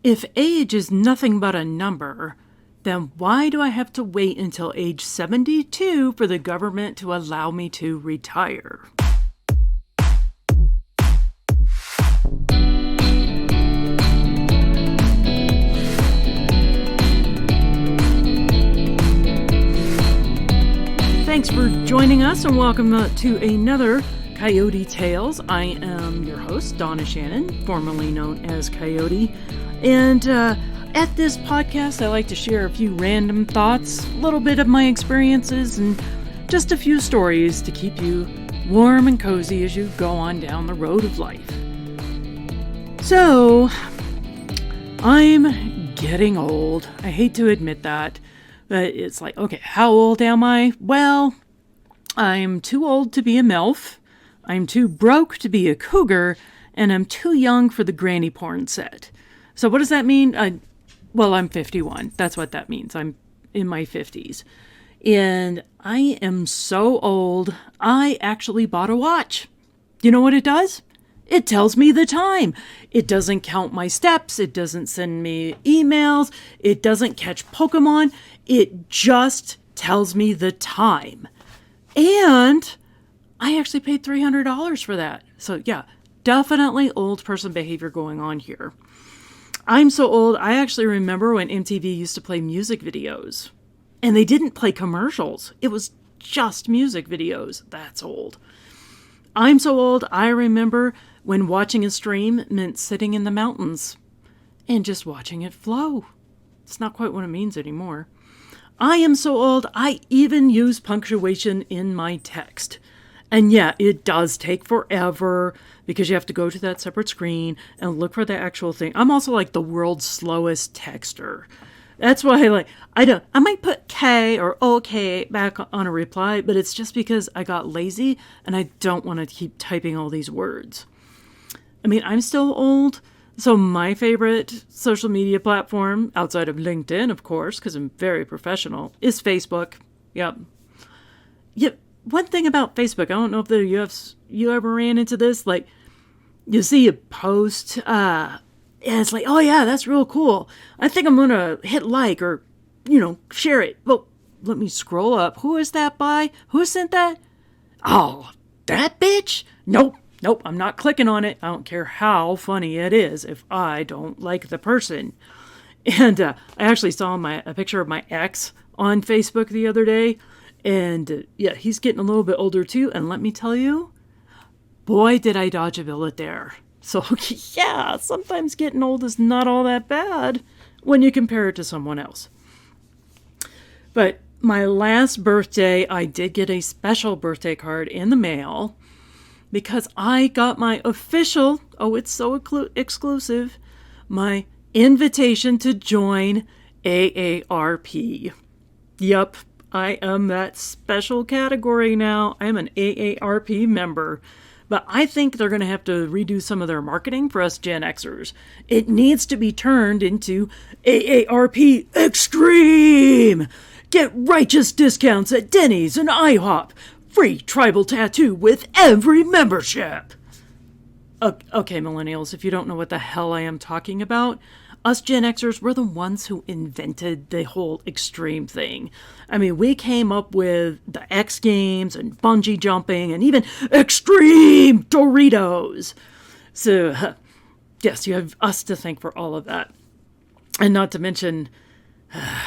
If age is nothing but a number, then why do I have to wait until age 72 for the government to allow me to retire? Thanks for joining us and welcome to another Coyote Tales. I am your host, Donna Shannon, formerly known as Coyote. And at this podcast, I like to share a few random thoughts, a little bit of my experiences, and just a few stories to keep you warm and cozy as you go on down the road of life. So, I'm getting old. I hate to admit that, but it's like, okay, how old am I? Well, I'm too old to be a MILF, I'm too broke to be a cougar, and I'm too young for the granny porn set. So what does that mean? I'm 51. That's what that means. I'm in my 50s. And I am so old, I actually bought a watch. You know what it does? It tells me the time. It doesn't count my steps. It doesn't send me emails. It doesn't catch Pokemon. It just tells me the time. And I actually paid $300 for that. So yeah, definitely old person behavior going on here. I'm so old, I actually remember when MTV used to play music videos. And they didn't play commercials. It was just music videos. That's old. I'm so old, I remember when watching a stream meant sitting in the mountains and just watching it flow. It's not quite what it means anymore. I am so old, I even use punctuation in my text. And yeah, it does take forever because you have to go to that separate screen and look for the actual thing. I'm also like the world's slowest texter. That's why I might put K or OK back on a reply, but it's just because I got lazy and I don't want to keep typing all these words. I mean, I'm still old, so my favorite social media platform, outside of LinkedIn, of course, because I'm very professional, is Facebook. Yep. One thing about Facebook, I don't know if you ever ran into this, like, you see a post, and it's like, oh yeah, that's real cool. I think I'm going to hit like or, share it. Well, let me scroll up. Who is that by? Who sent that? Oh, that bitch? Nope, I'm not clicking on it. I don't care how funny it is if I don't like the person. And I actually saw a picture of my ex on Facebook the other day. And yeah, he's getting a little bit older too. And let me tell you, boy, did I dodge a bullet there. So yeah, sometimes getting old is not all that bad when you compare it to someone else. But my last birthday, I did get a special birthday card in the mail because I got my official, it's so exclusive, my invitation to join AARP. Yup. I am that special category now. I'm an AARP member. But I think they're going to have to redo some of their marketing for us Gen Xers. It needs to be turned into AARP Extreme! Get righteous discounts at Denny's and IHOP. Free tribal tattoo with every membership. Okay, millennials, if you don't know what the hell I am talking about, us Gen Xers were the ones who invented the whole extreme thing. I mean, we came up with the X Games and bungee jumping and even extreme Doritos. So, yes, you have us to thank for all of that. And not to mention,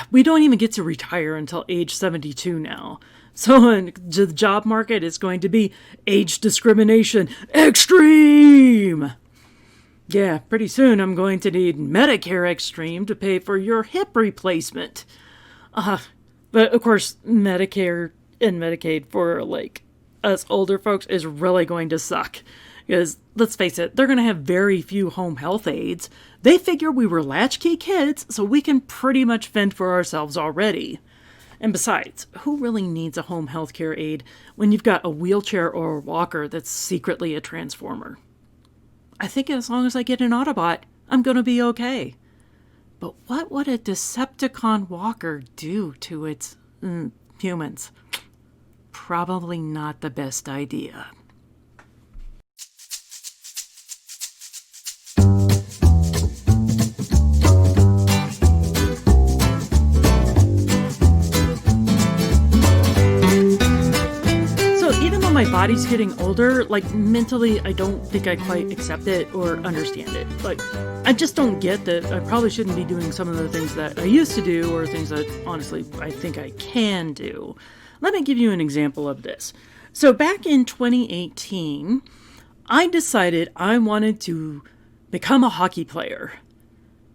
we don't even get to retire until age 72 now. So the job market is going to be age discrimination extreme. Yeah, pretty soon I'm going to need Medicare Extreme to pay for your hip replacement. But of course, Medicare and Medicaid for us older folks is really going to suck. Because let's face it, they're going to have very few home health aides. They figure we were latchkey kids, so we can pretty much fend for ourselves already. And besides, who really needs a home health care aide when you've got a wheelchair or a walker that's secretly a transformer? I think as long as I get an Autobot, I'm going to be okay. But what would a Decepticon walker do to its humans? Probably not the best idea. body's getting older, like mentally, I don't think I quite accept it or understand it. Like, I just don't get that I probably shouldn't be doing some of the things that I used to do or things that, honestly, I think I can do. Let me give you an example of this. So back in 2018, I decided I wanted to become a hockey player.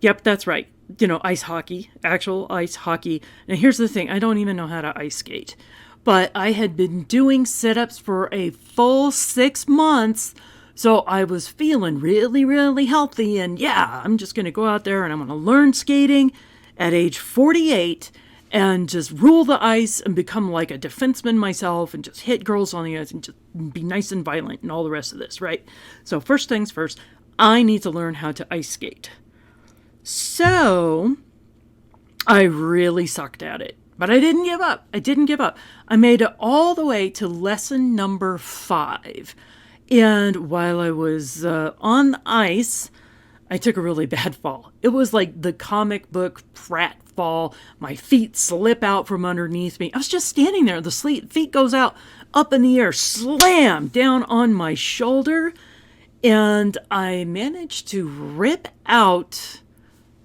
Yep, that's right. Ice hockey, actual ice hockey. Now here's the thing, I don't even know how to ice skate. But I had been doing sit-ups for a full 6 months, so I was feeling really, really healthy. And yeah, I'm just going to go out there and I'm going to learn skating at age 48 and just rule the ice and become like a defenseman myself and just hit girls on the ice and just be nice and violent and all the rest of this, right? So first things first, I need to learn how to ice skate. So I really sucked at it. But I didn't give up. I made it all the way to lesson number 5. And while I was on the ice, I took a really bad fall. It was like the comic book prat fall. My feet slip out from underneath me. I was just standing there. The feet goes out up in the air, slam down on my shoulder. And I managed to rip out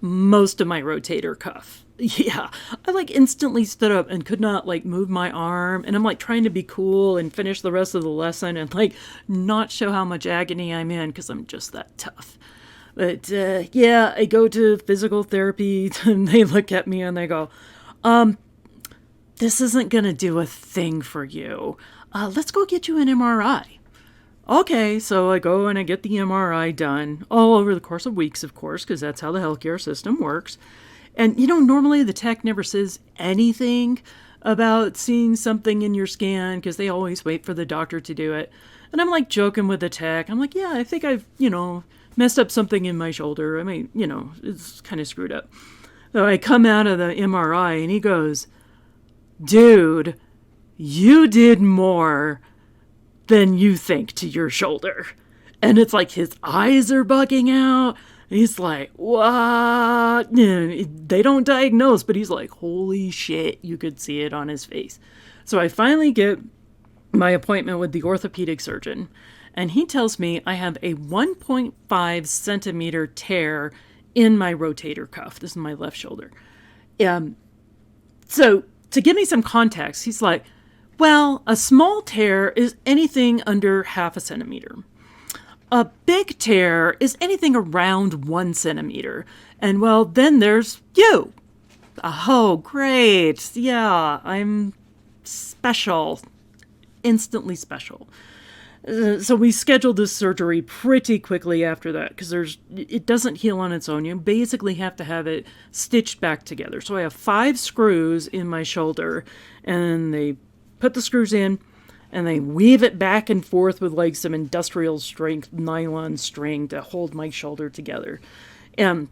most of my rotator cuff. Yeah, I instantly stood up and could not move my arm, and I'm trying to be cool and finish the rest of the lesson and not show how much agony I'm in because I'm just that tough. But yeah, I go to physical therapy and they look at me and they go, this isn't gonna do a thing for you. Let's go get you an MRI. Okay, so I go and I get the MRI done all over the course of weeks, of course, because that's how the healthcare system works. And, normally the tech never says anything about seeing something in your scan because they always wait for the doctor to do it. And I'm joking with the tech. I'm yeah, I think I've, messed up something in my shoulder. I mean, it's kind of screwed up. So I come out of the MRI and he goes, dude, you did more than you think to your shoulder. And it's his eyes are bugging out. He's like, what? They don't diagnose, but he's like, holy shit, you could see it on his face. So I finally get my appointment with the orthopedic surgeon, and he tells me I have a 1.5 centimeter tear in my rotator cuff. This is my left shoulder. So to give me some context, he's like, well, a small tear is anything under half a centimeter. A big tear is anything around 1 centimeter. And well, then there's you. Oh, great. Yeah, I'm special. Instantly special. So we scheduled this surgery pretty quickly after that because it doesn't heal on its own. You basically have to have it stitched back together. So I have 5 screws in my shoulder, and they put the screws in, and they weave it back and forth with some industrial strength nylon string to hold my shoulder together. And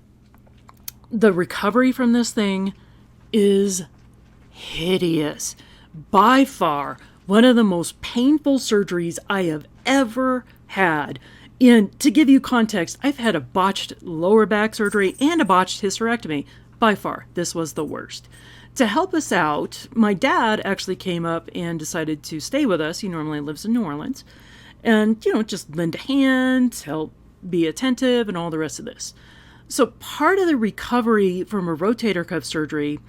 the recovery from this thing is hideous. By far, one of the most painful surgeries I have ever had. And to give you context, I've had a botched lower back surgery and a botched hysterectomy. By far, this was the worst. To help us out, my dad actually came up and decided to stay with us. He normally lives in New Orleans. And, just lend a hand, help be attentive, and all the rest of this. So part of the recovery from a rotator cuff surgery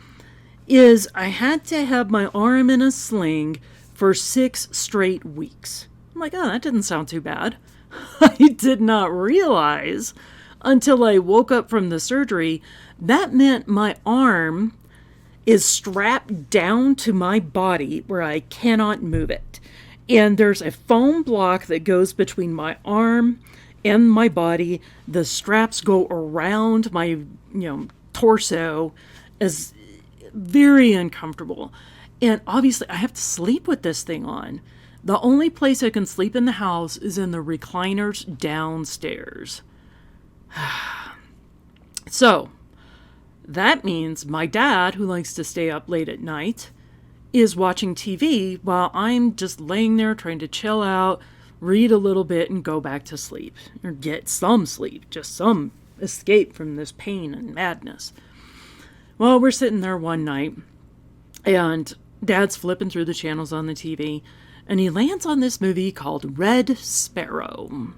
is I had to have my arm in a sling for 6 straight weeks. I'm like, oh, that didn't sound too bad. I did not realize until I woke up from the surgery that meant my arm is strapped down to my body where I cannot move it. And there's a foam block that goes between my arm and my body. The straps go around my, torso. Is very uncomfortable. And obviously I have to sleep with this thing on. The only place I can sleep in the house is in the recliners downstairs. So that means my dad, who likes to stay up late at night, is watching TV while I'm just laying there trying to chill out, read a little bit, and go back to sleep. Or get some sleep, just some escape from this pain and madness. Well, we're sitting there one night, and Dad's flipping through the channels on the TV, and he lands on this movie called Red Sparrow.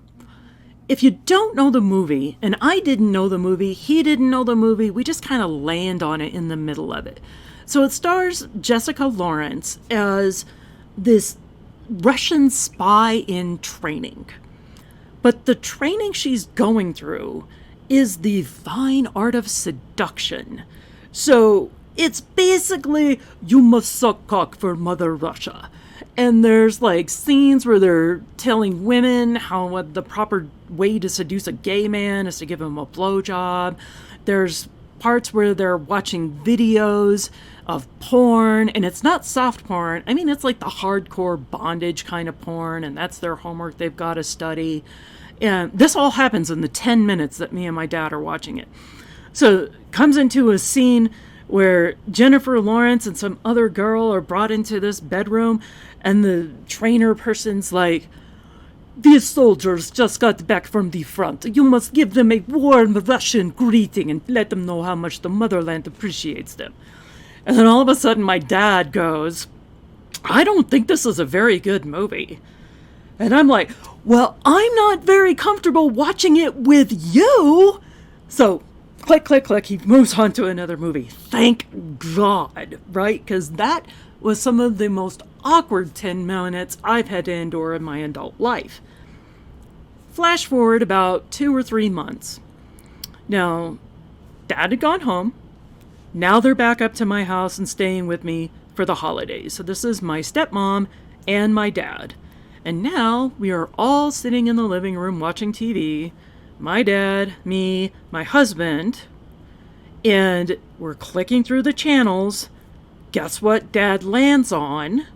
If you don't know the movie, and I didn't know the movie, he didn't know the movie, we just kind of land on it in the middle of it. So it stars Jessica Lawrence as this Russian spy in training. But the training she's going through is the fine art of seduction. So it's basically, you must suck cock for Mother Russia. And there's like scenes where they're telling women how the proper way to seduce a gay man is to give him a blowjob. There's parts where they're watching videos of porn, and it's not soft porn. I mean, it's like the hardcore bondage kind of porn, and that's their homework they've got to study. And this all happens in the 10 minutes that me and my dad are watching it. So it comes into a scene where Jennifer Lawrence and some other girl are brought into this bedroom, and the trainer person's like, "These soldiers just got back from the front. You must give them a warm Russian greeting and let them know how much the motherland appreciates them." And then all of a sudden my dad goes, "I don't think this is a very good movie." And I'm like, "Well, I'm not very comfortable watching it with you." So click, click, click, he moves on to another movie. Thank God, right? Because that was some of the most awkward 10 minutes I've had to endure in my adult life. Flash forward about 2 or 3 months. Now, Dad had gone home. Now they're back up to my house and staying with me for the holidays. So this is my stepmom and my dad. And now we are all sitting in the living room watching TV. My dad, me, my husband, and we're clicking through the channels. Guess what Dad lands on?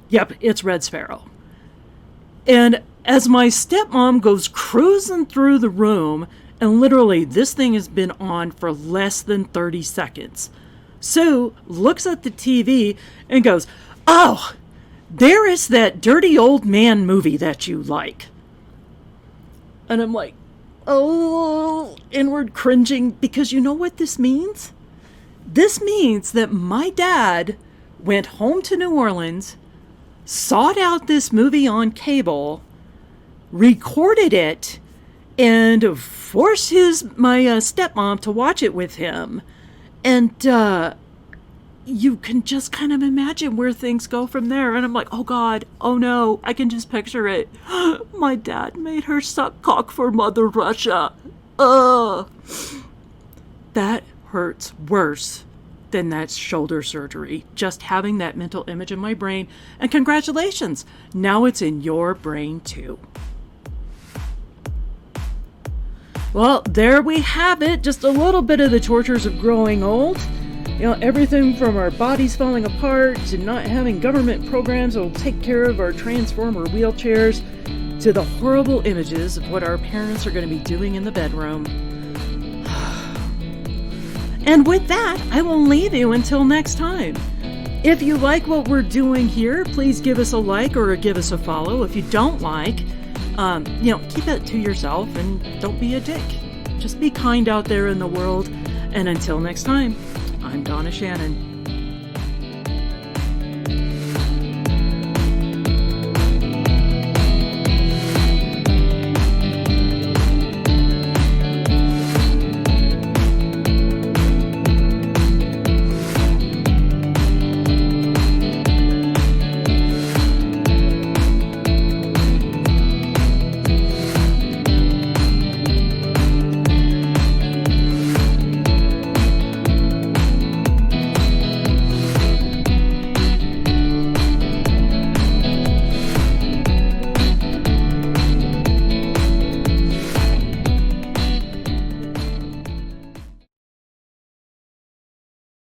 Yep, it's Red Sparrow. And as my stepmom goes cruising through the room, and literally this thing has been on for less than 30 seconds, Sue looks at the TV and goes, "Oh, there is that dirty old man movie that you like." And I'm like, oh, inward cringing, because you know what this means? This means that my dad went home to New Orleans, sought out this movie on cable, recorded it, and forced my stepmom to watch it with him. And you can just kind of imagine where things go from there. And I'm like, oh God, oh no, I can just picture it. My dad made her suck cock for Mother Russia. Ugh. That hurts worse than that shoulder surgery. Just having that mental image in my brain. And congratulations, now it's in your brain too. Well, there we have it. Just a little bit of the tortures of growing old. You know, everything from our bodies falling apart to not having government programs that will take care of our transformer wheelchairs to the horrible images of what our parents are going to be doing in the bedroom. And with that, I will leave you until next time. If you like what we're doing here, please give us a like or give us a follow. If you don't like, keep it to yourself and don't be a dick. Just be kind out there in the world. And until next time, I'm Donna Shannon.